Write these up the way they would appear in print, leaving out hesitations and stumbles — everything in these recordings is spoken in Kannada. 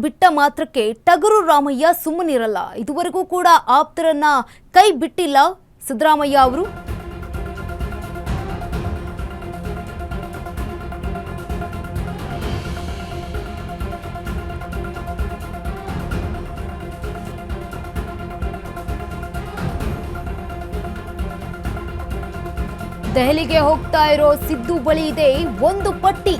ಬಿಟ್ಟ ಮಾತ್ರಕ್ಕೆ ಟಗರು ರಾಮಯ್ಯ ಸುಮ್ಮನಿರಲ್ಲ. ಇದುವರೆಗೂ ಕೂಡ ಆಪ್ತರನ್ನ ಕೈ ಬಿಟ್ಟಿಲ್ಲ ಸಿದ್ದರಾಮಯ್ಯ ಅವರು. ದೆಹಲಿಗೆ ಹೋಗ್ತಾ ಇರೋ ಸಿದ್ದು ಬಳಿ ಇದೆ ಒಂದು ಪಟ್ಟಿ.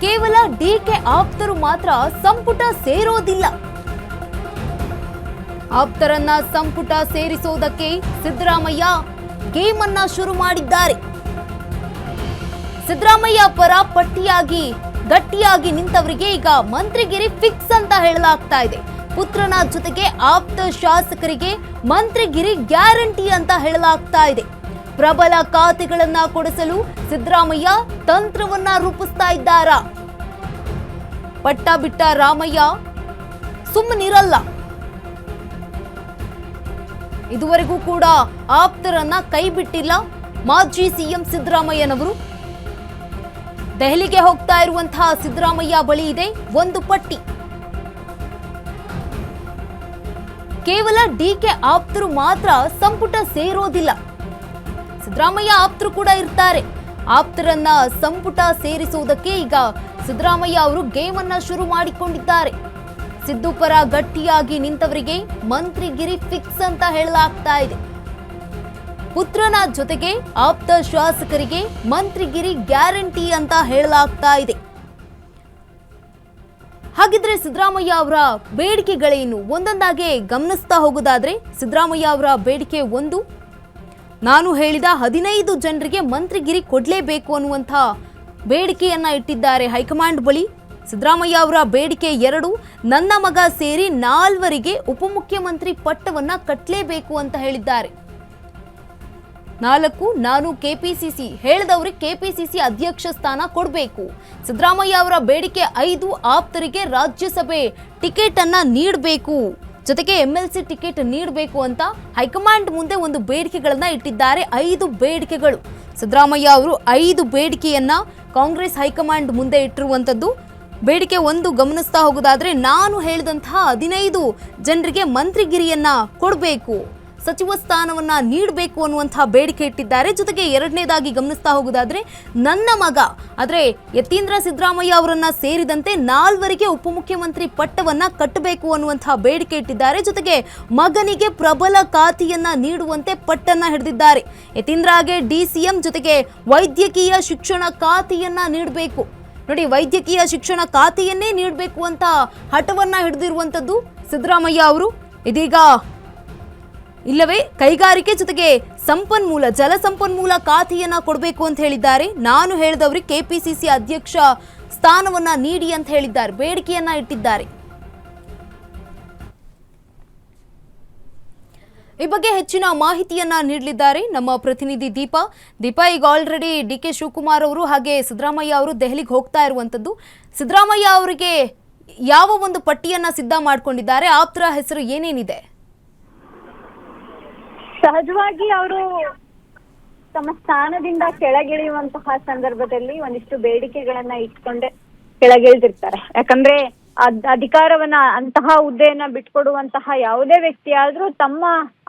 ಕೇವಲ ಡಿಕೆ ಆಪ್ತರು ಮಾತ್ರ ಸಂಪುಟ ಸೇರೋದಿಲ್ಲ. ಆಪ್ತರನ್ನ ಸಂಪುಟ ಸೇರಿಸೋದಕ್ಕೆ ಸಿದ್ದರಾಮಯ್ಯ ಗೇಮ್ ಅನ್ನ ಶುರು ಮಾಡಿದ್ದಾರೆ. ಸಿದ್ದರಾಮಯ್ಯ ಪರ ಪಟ್ಟಿಯಾಗಿ ಗಟ್ಟಿಯಾಗಿ ನಿಂತವರಿಗೆ ಈಗ ಮಂತ್ರಿಗಿರಿ ಫಿಕ್ಸ್ ಅಂತ ಹೇಳಲಾಗ್ತಾ ಇದೆ. ಪುತ್ರನ ಜೊತೆಗೆ ಆಪ್ತ ಶಾಸಕರಿಗೆ ಮಂತ್ರಿಗಿರಿ ಗ್ಯಾರಂಟಿ ಅಂತ ಹೇಳಲಾಗ್ತಾ ಇದೆ. ಪ್ರಬಲ ಖಾತೆಗಳನ್ನ ಕೊಡಿಸಲು ಸಿದ್ದರಾಮಯ್ಯ ತಂತ್ರವನ್ನ ರೂಪಿಸ್ತಾ ಇದ್ದಾರಾ? ಪಟ್ಟ ಬಿಟ್ಟ ರಾಮಯ್ಯ ಸುಮ್ಮನಿರಲ್ಲ. ಇದುವರೆಗೂ ಕೂಡ ಆಪ್ತರನ್ನ ಕೈ ಬಿಟ್ಟಿಲ್ಲ ಮಾಜಿ ಸಿಎಂ ಸಿದ್ದರಾಮಯ್ಯನವರು. ದೆಹಲಿಗೆ ಹೋಗ್ತಾ ಇರುವಂತಹ ಸಿದ್ದರಾಮಯ್ಯ ಬಳಿ ಇದೆ ಒಂದು ಪಟ್ಟಿ. ಕೇವಲ ಡಿಕೆ ಆಪ್ತರು ಮಾತ್ರ ಸಂಪುಟ ಸೇರೋದಿಲ್ಲ. ಸಿದ್ದರಾಮಯ್ಯ ಆಪ್ತರು ಕೂಡ ಇರ್ತಾರೆ. ಆಪ್ತರನ್ನ ಸಂಪುಟ ಸೇರಿಸುವುದಕ್ಕೆ ಈಗ ಸಿದ್ದರಾಮಯ್ಯ ಅವರು ಗೇಮ್ ಅನ್ನ ಶುರು ಮಾಡಿಕೊಂಡಿದ್ದಾರೆ. ಸಿದ್ದು ಪರ ಗಟ್ಟಿಯಾಗಿ ನಿಂತವರಿಗೆ ಮಂತ್ರಿಗಿರಿ ಫಿಕ್ಸ್ ಅಂತ ಹೇಳಲಾಗ್ತಾ ಇದೆ. ಪುತ್ರನ ಜೊತೆಗೆ ಆಪ್ತ ಶಾಸಕರಿಗೆ ಮಂತ್ರಿಗಿರಿ ಗ್ಯಾರಂಟಿ ಅಂತ ಹೇಳಲಾಗ್ತಾ ಇದೆ. ಹಾಗಿದ್ರೆ ಸಿದ್ದರಾಮಯ್ಯ ಅವರ ಬೇಡಿಕೆಗಳೇನು ಒಂದೊಂದಾಗಿ ಗಮನಿಸ್ತಾ ಹೋಗೋದಾದ್ರೆ, ಸಿದ್ದರಾಮಯ್ಯ ಅವರ ಬೇಡಿಕೆ ಒಂದು, ನಾನು ಹೇಳಿದ 15 ಜನರಿಗೆ ಮಂತ್ರಿಗಿರಿ ಕೊಡ್ಲೇಬೇಕು ಅನ್ನುವಂಥ ಬೇಡಿಕೆಯನ್ನ ಇಟ್ಟಿದ್ದಾರೆ ಹೈಕಮಾಂಡ್ ಬಳಿ. ಸಿದ್ದರಾಮಯ್ಯ ಅವರ ಬೇಡಿಕೆ 2, ನನ್ನ ಮಗ ಸೇರಿ 4 ಉಪಮುಖ್ಯಮಂತ್ರಿ ಪಟ್ಟವನ್ನ ಕಟ್ಟಲೇಬೇಕು ಅಂತ ಹೇಳಿದ್ದಾರೆ. 4, ನಾನು ಕೆಪಿಸಿಸಿ ಹೇಳಿದವರಿಗೆ ಕೆಪಿಸಿಸಿ ಅಧ್ಯಕ್ಷ ಸ್ಥಾನ ಕೊಡಬೇಕು. ಸಿದ್ದರಾಮಯ್ಯ ಅವರ ಬೇಡಿಕೆ 5, ಆಪ್ತರಿಗೆ ರಾಜ್ಯಸಭೆ ಟಿಕೆಟ್ ಅನ್ನ ನೀಡಬೇಕು, ಜೊತೆಗೆ MLC ಟಿಕೆಟ್ ನೀಡಬೇಕು ಅಂತ ಹೈಕಮಾಂಡ್ ಮುಂದೆ ಒಂದು ಬೇಡಿಕೆಗಳನ್ನ ಇಟ್ಟಿದ್ದಾರೆ. 5 ಬೇಡಿಕೆಗಳು. ಸಿದ್ದರಾಮಯ್ಯ ಅವರು 5 ಬೇಡಿಕೆಯನ್ನ ಕಾಂಗ್ರೆಸ್ ಹೈಕಮಾಂಡ್ ಮುಂದೆ ಇಟ್ಟಿರುವಂತದ್ದು. ಬೇಡಿಕೆ 1 ಗಮನಿಸ್ತಾ ಹೋಗೋದಾದ್ರೆ, ನಾನು ಹೇಳಿದಂತಹ 15 ಜನರಿಗೆ ಮಂತ್ರಿಗಿರಿಯನ್ನ ಕೊಡಬೇಕು, ಸಚಿವ ಸ್ಥಾನವನ್ನ ನೀಡಬೇಕು ಅನ್ನುವಂತಹ ಬೇಡಿಕೆ ಇಟ್ಟಿದ್ದಾರೆ. ಜೊತೆಗೆ 2ನೇದಾಗಿ ಗಮನಿಸ್ತಾ ಹೋಗೋದಾದ್ರೆ, ನನ್ನ ಮಗ ಆದ್ರೆ ಯತೀಂದ್ರ ಸಿದ್ದರಾಮಯ್ಯ ಅವರನ್ನ ಸೇರಿದಂತೆ 4 ಉಪಮುಖ್ಯಮಂತ್ರಿ ಪಟ್ಟವನ್ನ ಕಟ್ಟಬೇಕು ಅನ್ನುವಂತಹ ಬೇಡಿಕೆ ಇಟ್ಟಿದ್ದಾರೆ. ಜೊತೆಗೆ ಮಗನಿಗೆ ಪ್ರಬಲ ಖಾತೆಯನ್ನ ನೀಡುವಂತೆ ಪಟ್ಟನ್ನ ಹಿಡಿದಿದ್ದಾರೆ. ಯತೀಂದ್ರಗೆ DCM ಜೊತೆಗೆ ವೈದ್ಯಕೀಯ ಶಿಕ್ಷಣ ಖಾತೆಯನ್ನ ನೀಡಬೇಕು. ನೋಡಿ, ವೈದ್ಯಕೀಯ ಶಿಕ್ಷಣ ಖಾತೆಯನ್ನೇ ನೀಡಬೇಕು ಅಂತ ಹಠವನ್ನ ಹಿಡಿದಿರುವಂತದ್ದು ಸಿದ್ದರಾಮಯ್ಯ ಅವರು. ಇದೀಗ ಇಲ್ಲವೇ ಕೈಗಾರಿಕೆ ಜೊತೆಗೆ ಸಂಪನ್ಮೂಲ ಜಲಸಂಪನ್ಮೂಲ ಖಾತೆಯನ್ನ ಕೊಡಬೇಕು ಅಂತ ಹೇಳಿದ್ದಾರೆ. ನಾನು ಹೇಳಿದವರಿಗೆ ಕೆಪಿಸಿಸಿ ಅಧ್ಯಕ್ಷ ಸ್ಥಾನವನ್ನ ನೀಡಿ ಅಂತ ಹೇಳಿದ್ದಾರೆ, ಬೇಡಿಕೆಯನ್ನ ಇಟ್ಟಿದ್ದಾರೆ. ಈ ಬಗ್ಗೆ ಹೆಚ್ಚಿನ ಮಾಹಿತಿಯನ್ನ ನೀಡಲಿದ್ದಾರೆ ನಮ್ಮ ಪ್ರತಿನಿಧಿ ದೀಪಾ. ಈಗ ಆಲ್ರೆಡಿ DK ಶಿವಕುಮಾರ್ ಅವರು ಹಾಗೆ ಸಿದ್ದರಾಮಯ್ಯ ಅವರು ದೆಹಲಿಗೆ ಹೋಗ್ತಾ ಇರುವಂತದ್ದು. ಸಿದ್ದರಾಮಯ್ಯ ಅವರಿಗೆ ಯಾವ ಒಂದು ಪಟ್ಟಿಯನ್ನ ಸಿದ್ಧ ಮಾಡ್ಕೊಂಡಿದ್ದಾರೆ? ಆಪ್ತರ ಹೆಸರು ಏನೇನಿದೆ? ಸಹಜವಾಗಿ ಅವರು ತಮ್ಮ ಸ್ಥಾನದಿಂದ ಕೆಳಗಿಳಿಯುವಂತಹ ಸಂದರ್ಭದಲ್ಲಿ ಒಂದಿಷ್ಟು ಬೇಡಿಕೆಗಳನ್ನ ಇಟ್ಕೊಂಡೆ ಕೆಳಗಿಳಿದಿರ್ತಾರೆ. ಯಾಕಂದ್ರೆ ಅಧಿಕಾರವನ್ನ ಅಂತಹ ಹುದ್ದೆಯನ್ನ ಬಿಟ್ಕೊಡುವಂತಹ ಯಾವುದೇ ವ್ಯಕ್ತಿ ಆದ್ರೂ ತಮ್ಮ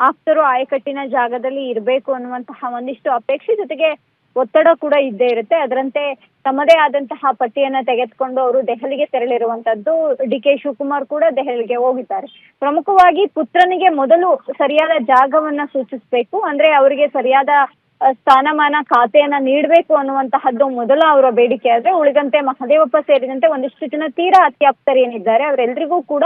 ಆಪ್ತರು ಆಯಕಟ್ಟಿನ ಜಾಗದಲ್ಲಿ ಇರಬೇಕು ಅನ್ನುವಂತಹ ಒಂದಿಷ್ಟು ಅಪೇಕ್ಷೆ ಜೊತೆಗೆ ಒತ್ತಡ ಕೂಡ ಇದ್ದೇ ಇರುತ್ತೆ. ಅದರಂತೆ ತಮ್ಮದೇ ಆದಂತಹ ಪಟ್ಟಿಯನ್ನ ತೆಗೆದುಕೊಂಡು ಅವರು ದೆಹಲಿಗೆ ತೆರಳಿರುವಂತದ್ದು. DK ಶಿವಕುಮಾರ್ ಕೂಡ ದೆಹಲಿಗೆ ಹೋಗಿದ್ದಾರೆ. ಪ್ರಮುಖವಾಗಿ ಪುತ್ರನಿಗೆ ಮೊದಲು ಸರಿಯಾದ ಜಾಗವನ್ನ ಸೂಚಿಸಬೇಕು, ಅಂದ್ರೆ ಅವರಿಗೆ ಸರಿಯಾದ ಸ್ಥಾನಮಾನ ಖಾತೆಯನ್ನ ನೀಡಬೇಕು ಅನ್ನುವಂತಹದ್ದು ಮೊದಲ ಅವರ ಬೇಡಿಕೆ. ಆದ್ರೆ ಉಳಿದಂತೆ ಮಹದೇವಪ್ಪ ಸೇರಿದಂತೆ ಒಂದಿಷ್ಟು ಜನ ತೀರಾ ಅತ್ಯಾಪ್ತರು ಏನಿದ್ದಾರೆ ಅವರೆಲ್ಲರಿಗೂ ಕೂಡ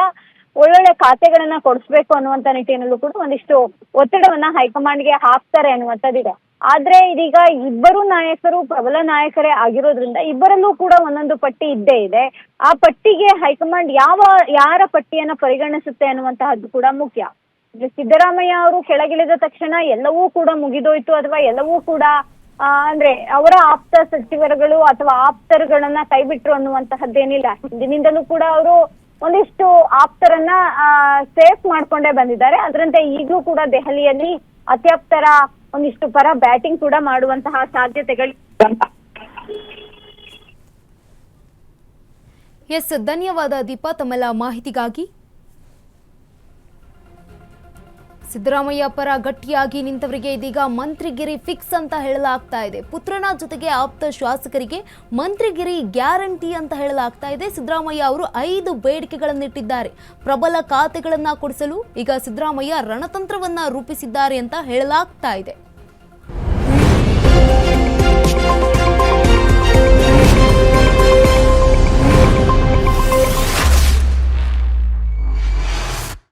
ಒಳ್ಳೊಳ್ಳೆ ಖಾತೆಗಳನ್ನ ಕೊಡಿಸ್ಬೇಕು ಅನ್ನುವಂತ ನಿಟ್ಟಿನಲ್ಲೂ ಕೂಡ ಒಂದಿಷ್ಟು ಒತ್ತಡವನ್ನ ಹೈಕಮಾಂಡ್ಗೆ ಹಾಕ್ತಾರೆ ಅನ್ನುವಂಥದ್ದಿದೆ. ಆದ್ರೆ ಇದೀಗ ಇಬ್ಬರು ನಾಯಕರು ಪ್ರಬಲ ನಾಯಕರೇ ಆಗಿರೋದ್ರಿಂದ ಇಬ್ಬರಲ್ಲೂ ಕೂಡ ಒಂದೊಂದು ಪಟ್ಟಿ ಇದ್ದೇ ಇದೆ. ಆ ಪಟ್ಟಿಗೆ ಹೈಕಮಾಂಡ್ ಯಾರ ಪಟ್ಟಿಯನ್ನ ಪರಿಗಣಿಸುತ್ತೆ ಅನ್ನುವಂತಹದ್ದು ಕೂಡ ಮುಖ್ಯ. ಸಿದ್ದರಾಮಯ್ಯ ಅವರು ಕೆಳಗಿಳಿದ ತಕ್ಷಣ ಎಲ್ಲವೂ ಕೂಡ ಮುಗಿದೋಯ್ತು ಅಥವಾ ಎಲ್ಲವೂ ಕೂಡ ಅಂದ್ರೆ ಅವರ ಆಪ್ತ ಸಚಿವರುಗಳು ಅಥವಾ ಆಪ್ತರುಗಳನ್ನ ಕೈಬಿಟ್ರು ಅನ್ನುವಂತಹದ್ದೇನಿಲ್ಲ. ಹಿಂದಿನಿಂದಲೂ ಕೂಡ ಅವರು ಒಂದಿಷ್ಟು ಆಪ್ತರನ್ನ ಸೇಫ್ ಮಾಡ್ಕೊಂಡೇ ಬಂದಿದ್ದಾರೆ. ಅದರಂತೆ ಈಗಲೂ ಕೂಡ ದೆಹಲಿಯಲ್ಲಿ ಅತ್ಯಾಪ್ತರ ಒಂದಿಷ್ಟು ಪರ ಬ್ಯಾಟಿಂಗ್ ಕೂಡ ಮಾಡುವಂತಹ ಸಾಧ್ಯತೆಗಳು. ಎಸ್, ಧನ್ಯವಾದ ದೀಪಾ ತಮ್ಮೆಲ್ಲ ಮಾಹಿತಿಗಾಗಿ. ಸಿದ್ದರಾಮಯ್ಯ ಪರ ಗಟ್ಟಿಯಾಗಿ ನಿಂತವರಿಗೆ ಇದೀಗ ಮಂತ್ರಿಗಿರಿ ಫಿಕ್ಸ್ ಅಂತ ಹೇಳಲಾಗ್ತಾ ಇದೆ. ಪುತ್ರನ ಜೊತೆಗೆ ಆಪ್ತ ಶಾಸಕರಿಗೆ ಮಂತ್ರಿಗಿರಿ ಗ್ಯಾರಂಟಿ ಅಂತ ಹೇಳಲಾಗ್ತಾ ಇದೆ. ಸಿದ್ದರಾಮಯ್ಯ ಅವರು 5 ಬೇಡಿಕೆಗಳನ್ನಿಟ್ಟಿದ್ದಾರೆ. ಪ್ರಬಲ ಖಾತೆಗಳನ್ನ ಕೊಡಿಸಲು ಈಗ ಸಿದ್ದರಾಮಯ್ಯ ರಣತಂತ್ರವನ್ನ ರೂಪಿಸಿದ್ದಾರೆ ಅಂತ ಹೇಳಲಾಗ್ತಾ ಇದೆ.